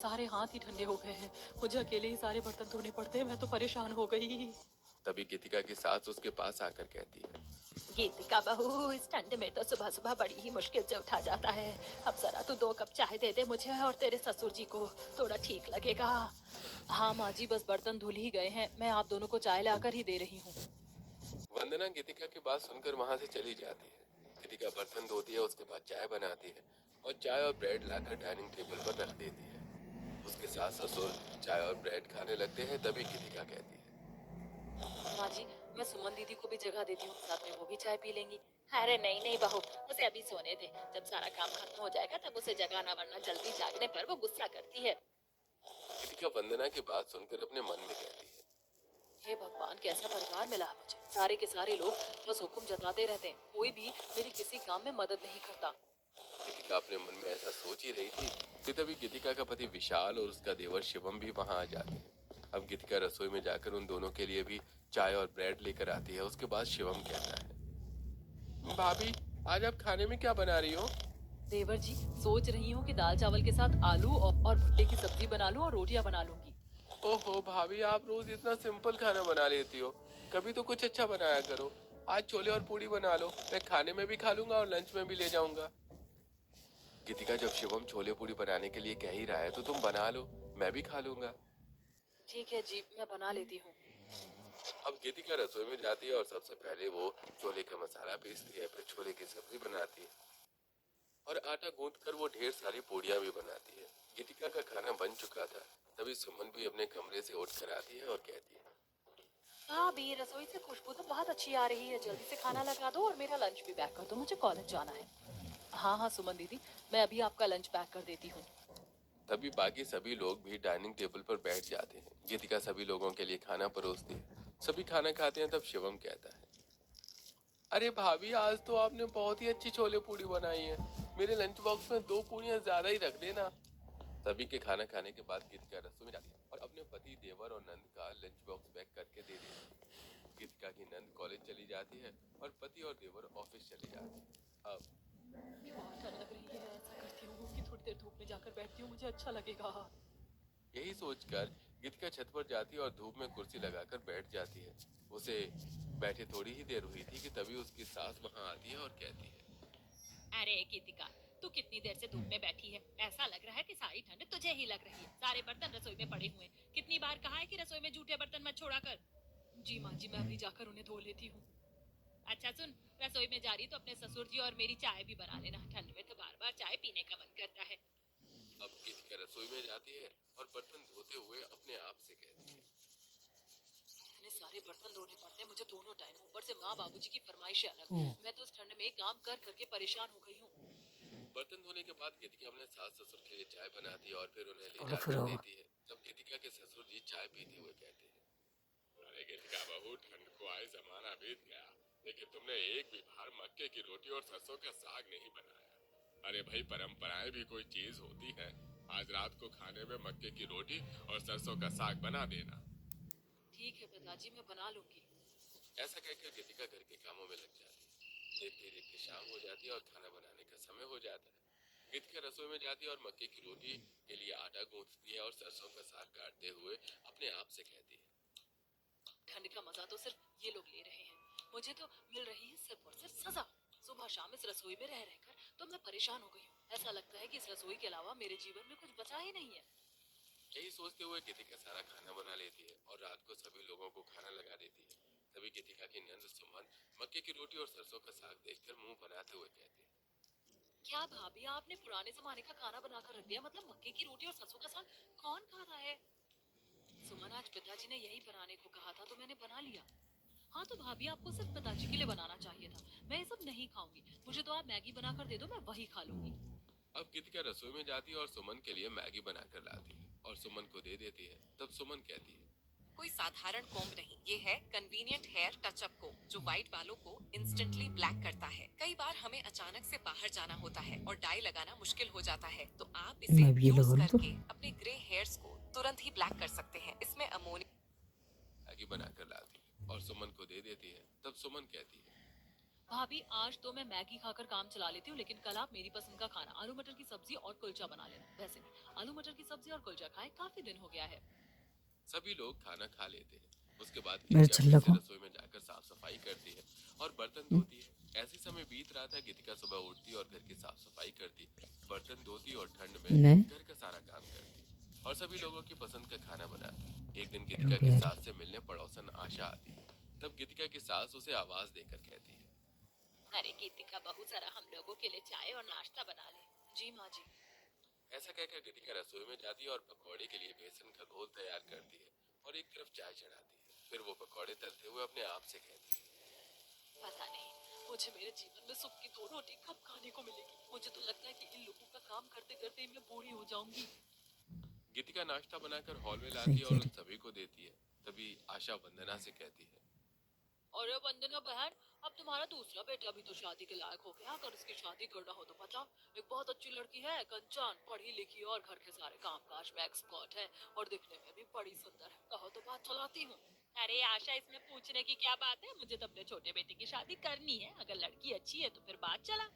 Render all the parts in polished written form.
सारे हाथ ही ठंडे हो गए हैं। मुझे अकेले ही सारे बर्तन धोने पड़ते हैं। मैं तो परेशान हो गई। तभी गीतिका की सास उसके पास आकर कहती है, गीतिका बहू, इस ठंड में तो सुबह सुबह बड़ी ही मुश्किल से उठा जाता है। अब जरा तू 2 कप चाय दे दे मुझे और तेरे ससुर जी को, थोड़ा ठीक लगेगा। हाँ माँ जी, बस बर्तन धुल ही गए हैं, मैं आप दोनों को चाय लाकर ही दे रही हूँ। वंदना गीतिका की बात सुनकर वहां से चली जाती है। गीतिका बर्तन धोती है, उसके बाद चाय बनाती है और चाय और ब्रेड लाकर डाइनिंग टेबल पर रख देती है। उसके सास ससुर चाय और ब्रेड खाने लगते हैं। तभी गीतिका कहती है, माँ जी, मैं सुमन दीदी को भी जगह देती हूँ, साथ में वो भी चाय पी लेंगी। अरे नहीं नहीं बहू, उसे अभी सोने दे। जब सारा काम खत्म हो जाएगा तब उसे जगाना, वरना जल्दी जागने पर वो गुस्सा करती है। गीतिका वंदना की बात सुनकर अपने मन में कहती है, हे भगवान, कैसा परिवार मिला है मुझे। सारे के सारे लोग बस हुक्म जताते रहते हैं, कोई भी मेरी किसी काम में मदद नहीं करता। गीतिका अपने मन में ऐसा सोच ही रही थी कि तभी गीतिका का पति विशाल और उसका देवर शिवम भी वहां आ जाते हैं। अब गीतिका रसोई में जाकर उन दोनों के लिए भी चाय और ब्रेड लेकर आती है। उसके बाद शिवम कहता है, भाभी, आज आप खाने में क्या बना रही हो? देवर जी, सोच रही हूँ कि दाल चावल के साथ आलू और भुट्टे की सब्जी बना लूं और रोटियां बना लूंगी। ओहो भाभी, आप रोज इतना सिंपल खाना बना लेती हो, कभी तो कुछ अच्छा बनाया करो। आज छोले और पूड़ी बना लो, मैं खाने में भी खा लूंगा और लंच में भी ले जाऊंगा। गीतिका, जब शिवम छोले पूड़ी बनाने के लिए कह ही रहा है तो तुम बना लो, मैं भी खा लूंगा। ठीक है जी, मैं बना लेती हूँ। अब गीतिका रसोई में जाती है और सबसे पहले वो छोले का मसाला पीसती है, फिर छोले की सब्जी बनाती है और आटा गूंथ कर वो ढेर सारी पूड़ियाँ भी बनाती है। गीतिका का खाना बन चुका था। तभी सुमन भी अपने कमरे से उठ कर आती है और कहती है, भाभी, रसोई से खुशबू तो बहुत अच्छी आ रही है। जल्दी से खाना लगा दो और मेरा लंच भी पैक कर दो, मुझे कॉलेज जाना है। हाँ हाँ सुमन दीदी, मैं अभी आपका लंच पैक कर देती हूँ। तभी बाकी सभी लोग भी डाइनिंग टेबल पर बैठ जाते हैं। गीतिका सभी लोगों के लिए खाना परोसती है। सभी खाना खाते हैं। तब शिवम कहता है, अरे भाभी, आज तो आपने बहुत ही अच्छी छोले पूड़ी बनाई है। मेरे लंच बॉक्स में 2 पूड़ियाँ ज्यादा ही रख देना। सभी के खाना खाने के बाद गीतिका रसोई में जाती है और अपने पति देवर और नंद का लंच बॉक्स पैक करके दे देती है। गीतिका की नंद कॉलेज चली जाती है और पति और देवर ऑफिस चले जाते हैं। अब बहुत ठंड लग रही है, ऐसा करती हूँ कि थोड़ी देर धूप में जाकर बैठती हूँ, मुझे अच्छा लगेगा। यही सोचकर गीतिका छत पर जाती है और धूप में कुर्सी लगाकर बैठ जाती है। उसे बैठे थोड़ी ही देर हुई थी कि तभी उसकी सास वहां आती है और कहती है, अरे गीतिका, तू कितनी देर से धूप में बैठी है? ऐसा लग रहा है कि सारी ठंड तुझे ही लग रही है। सारे बर्तन रसोई में पड़े हुए हैं। कितनी बार कहा है कि रसोई में जूठे बर्तन मत छोड़ा कर। जी माँ जी, मैं अभी जाकर उन्हें धो लेती हूँ। अच्छा सुन, रसोई में जा रही तो अपने ससुर जी और मेरी चाय भी बना लेना। ठंड में तो बार बार चाय पीने का मन करता है। अब गीतिका रसोई में जाती है और बर्तन धोते हुए अपने आप से कहती है, इतने सारे बर्तन धोने पड़ते हैं मुझे दोनों टाइम, ऊपर से माँ बाबूजी की फरमाइशें अलग। मैं तो इस ठंड में काम कर करके परेशान हो गई हूँ। बर्तन धोने के बाद गीतिका अपने सास ससुर के लिए चाय बनाती है और फिर उन्हें ले जाकर देती है। तब गीतिका के ससुर जी चाय पीते हुए कहते हैं, अरे गीतिका बहू, ठंड को आए जमाना बीत गया, लेकिन तुमने एक भी बार मक्के की रोटी और सरसों का साग नहीं बनाया। अरे भाई, परंपराएं भी कोई चीज होती है। आज रात को खाने में मक्के की रोटी और सरसों का साग बना देना। ठीक है पिताजी, मैं बना लूंगी। ऐसा कहकर गीतिका घर के कामों में लग जाती है। देखते देखते शाम हो जाती है और खाना बनाने का समय हो जाता है। गीतिका रसोई में जाती है और मक्के की रोटी के लिए आटा गूंथती है और सरसों का साग काटते हुए अपने आप से कहती है, ठंड का मजा तो सिर्फ ये लोग ले रहे हैं, मुझे तो मिल रही है सिर्फ और सिर्फ सजा। सुबह शाम इस रसोई में रह रहकर तो मैं परेशान हो गई हूँ। ऐसा लगता है कि इस रसोई के अलावा मेरे जीवन में कुछ बचा ही नहीं है। यही सोचते हुए गीतिका सारा खाना बना लेती है और रात को सभी लोगों को खाना लगा देती है। तभी गीतिका की नंद सुमन मक्के की रोटी और सरसों का साग देखकर मुंह बनाते हुए कहते हैं, क्या भाभी, आपने पुराने जमाने का खाना बनाकर रख दिया? मतलब मक्के की रोटी और सरसों का साग कौन खाता है? सुमन, आज पिताजी ने यही बनाने को कहा था तो मैंने बना लिया। हाँ तो भाभी, आपको सिर्फ पिताजी के लिए बनाना चाहिए था। मैं ये सब नहीं खाऊंगी, मुझे तो आप मैगी बनाकर दे दो, मैं वही खा लूंगी। अब गीतिका रसोई में जाती है और सुमन के लिए मैगी बनाकर लाती है और सुमन को दे देती है। तब सुमन कहती है, कोई साधारण कोम्ब नहीं, ये है कन्वीनियंट हेयर टचअप कोम्ब जो व्हाइट बालों को इंस्टेंटली ब्लैक करता है। कई बार हमें अचानक से बाहर जाना होता है और डाई लगाना मुश्किल हो जाता है, तो आप इसे यूज करके अपने ग्रे हेयर्स को तुरंत ही ब्लैक कर सकते हैं। इसमें अमोनिया मैगी बनाकर लाती है और सुमन को दे देती है। तब सुमन कहती है, भाभी आज तो मैं मैगी खाकर काम चला लेती हूँ, लेकिन कल आप मेरी पसंद का खाना आलू मटर की सब्जी और कुलचा बना लेना। वैसे भी आलू मटर की सब्जी और कुलचा खाए काफी दिन हो गया है। सभी लोग खाना खा लेते हैं। उसके बाद मेरे गीतिका फिर छल्ला से को रसोई में जाकर साफ सफाई करती है और बर्तन हम्म, धोती है। ऐसे समय बीत रहा था। गीतिका सुबह उठती और घर की साफ सफाई करती, बर्तन धोती और ठंड में नहीं घर का सारा काम करती और सभी लोगों की पसंद का खाना बनाती। एक दिन क्यों गीतिका की यार सास से मिलने पड़ोसन आशा आती है। तब गीतिका की सास उसे आवाज देकर कहती है, अरे गीतिका बहू, जरा हम लोगों के लिए चाय और नाश्ता बना ले। जी माँ जी। ऐसा कहकर गीतिका रसोई में जाती है और पकौड़े के लिए बेसन का घोल तैयार करती है और एक तरफ चाय चढ़ाती है। फिर वो पकौड़े तलते हुए अपने आप से कहती है, पता नहीं मुझे मेरे जीवन में सुख की 2 रोटी कब खाने को मिलेगी। मुझे तो लगता है कि इन लोगों का काम करते करते मैं बूढ़ी हो जाऊंगी। गीतिका नाश्ता बनाकर हॉल में सही लाती है कह और उन रही सभी को देती है। तभी आशा वंदना से कहती है, अरे वंदना बहन, अब तुम्हारा दूसरा बेटा भी तो शादी के लायक हो गया। अगर उसकी शादी करना हो तो बताओ। एक बहुत अच्छी लड़की है, कंचन, पढ़ी लिखी और घर के सारे कामकाज में एक्सपर्ट है और दिखने में भी बड़ी सुंदर है। कहो तो बात चलाती हूँ। अरे आशा, इसमें पूछने की क्या बात है? मुझे तो अपने छोटे बेटे की शादी करनी है। अगर लड़की अच्छी है तो फिर बात चला।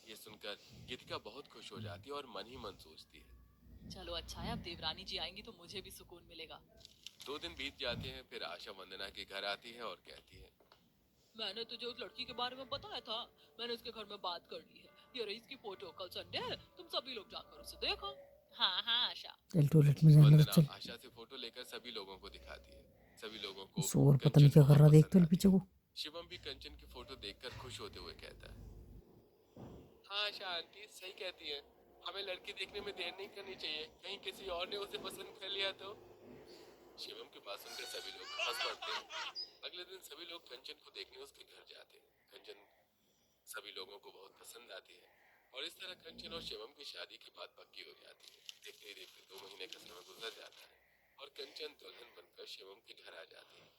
ये सुनकर गीतिका बहुत खुश हो जाती है और मन ही मन सोचती है। चलो अच्छा है, अब देवरानी जी आएंगी तो मुझे भी सुकून मिलेगा। 2 दिन बीत जाते हैं। फिर आशा वंदना के घर आती है और कहती है, मैंने तुझे उस लड़की के बारे में बताया था। मैंने उसके घर में बात कर ली है। ये रही इसकी फोटो। कल संडे है, तुम सभी लोग जाकर उसे देखो। हाँ हाँ आशा। चल टॉयलेट में जाना तो वंदना चल आशा से फोटो लेकर सभी लोगों को दिखाती है। सभी लोगों को शोर पता नहीं कंचन क्या कर बहुत रहा देख पसंद तो आती पीछे है। को शिवम भी कंचन की फोटो देखकर खुश होते हुए कहता है, हाँ आशा आंटी सही कहती है। हमें लड़की देखने में देर नहीं करनी चाहिए। कहीं किसी और ने उसे पसंद कर लिया तो। शिवम की बात सुनकर सभी लोग हंस पड़ते हैं। अगले दिन सभी लोग कंचन को देखने उसके घर जाते हैं। कंचन सभी लोगों को बहुत पसंद आती है और इस तरह कंचन और शिवम की शादी की बात पक्की हो जाती है। देखते ही देखते 2 महीने का समय गुजर जाता है और कंचन दुल्हन बनकर शिवम के घर आ जाती है।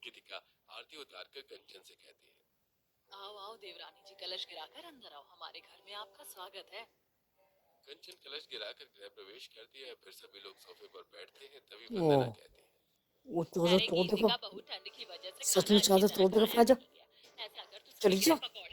गीतिका आरती उतारकर कंचन से कहती है, आओ आओ देवरानी जी, कलश गिराकर अंदर आओ। हमारे घर में आपका स्वागत है। कंचन कलश गिराकर गृह प्रवेश करती है। फिर सभी लोग सोफे पर बैठते हैं। तभी ओ वंदना कहती है, वो चादर अरे तोड़ देगा गीतिका बहू, ठंड की वजह से सच खाना में अच्छी चादर तरह तोड़ देगा खाया फाजा नहीं गया। ऐसा कर, तू चली चिकन जा पकौड़े